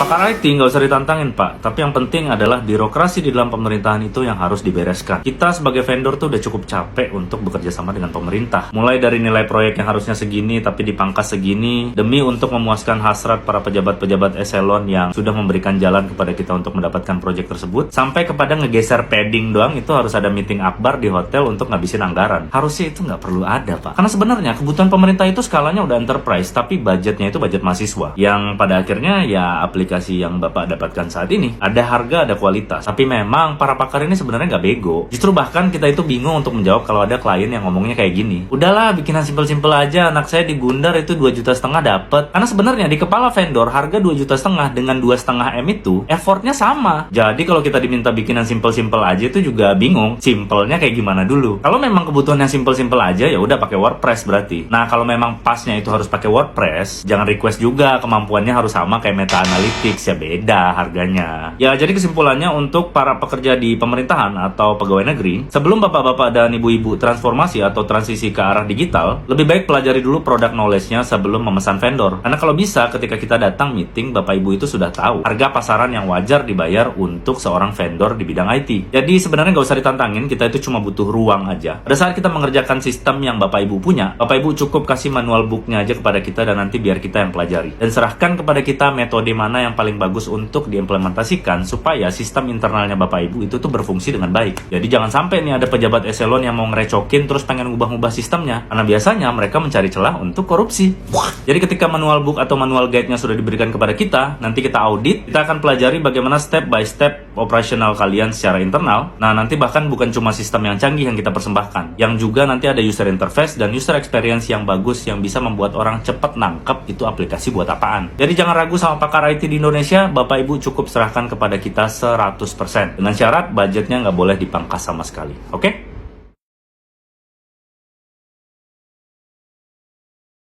Pakar IT nggak usah ditantangin Pak, tapi yang penting adalah birokrasi di dalam pemerintahan itu yang harus dibereskan. Kita sebagai vendor tuh udah cukup capek untuk bekerja sama dengan pemerintah. Mulai dari nilai proyek yang harusnya segini tapi dipangkas segini, demi untuk memuaskan hasrat para pejabat-pejabat eselon yang sudah memberikan jalan kepada kita untuk mendapatkan proyek tersebut, sampai kepada ngegeser padding doang itu harus ada meeting akbar di hotel untuk ngabisin anggaran. Harusnya itu nggak perlu ada Pak. Karena sebenarnya kebutuhan pemerintah itu skalanya udah enterprise, tapi budgetnya itu budget mahasiswa. Yang pada akhirnya ya aplikasi yang Bapak dapatkan saat ini ada harga, ada kualitas. Tapi memang para pakar ini sebenarnya nggak bego. Justru bahkan kita itu bingung untuk menjawab kalau ada klien yang ngomongnya kayak gini. Udahlah, bikinan simpel-simpel aja. Anak saya di Gundar itu 2,5 juta dapet. Karena sebenarnya di kepala vendor harga 2,5 juta dengan 2,5 M itu effortnya sama. Jadi kalau kita diminta bikinan simpel-simpel aja itu juga bingung. Simpelnya kayak gimana dulu? Kalau memang kebutuhan yang simpel-simpel aja ya udah pakai WordPress berarti. Nah kalau memang pasnya itu harus pakai WordPress, jangan request juga kemampuannya harus sama kayak Meta Analytics, ya beda harganya. Ya jadi kesimpulannya untuk para pekerja di pemerintahan atau pegawai negeri, sebelum bapak-bapak dan ibu-ibu transformasi atau transisi ke arah digital, lebih baik pelajari dulu product knowledge-nya sebelum memesan vendor. Karena kalau bisa ketika kita datang meeting, bapak ibu itu sudah tahu harga pasaran yang wajar dibayar untuk seorang vendor di bidang IT. Jadi sebenarnya nggak usah ditantangin, kita itu cuma butuh ruang aja. Pada saat kita mengerjakan sistem yang bapak ibu punya, bapak ibu cukup kasih manual booknya aja kepada kita dan nanti biar kita yang pelajari. Dan serahkan kepada kita metode mana yang paling bagus untuk diimplementasikan supaya sistem internalnya bapak ibu itu tuh berfungsi dengan baik. Jadi jangan sampai nih ada pejabat eselon yang mau ngerecokin terus pengen ngubah-ngubah sistemnya, karena biasanya mereka mencari celah untuk korupsi. Jadi ketika manual book atau manual guide-nya sudah diberikan kepada kita, nanti kita audit, kita akan pelajari bagaimana step by step operasional kalian secara internal. Nah nanti bahkan bukan cuma sistem yang canggih yang kita persembahkan, yang juga nanti ada user interface dan user experience yang bagus yang bisa membuat orang cepat nangkep itu aplikasi buat apaan. Jadi jangan ragu sama pakar IT di Indonesia, bapak ibu cukup serahkan kepada kita 100%. Dengan syarat budgetnya nggak boleh dipangkas sama sekali. Oke?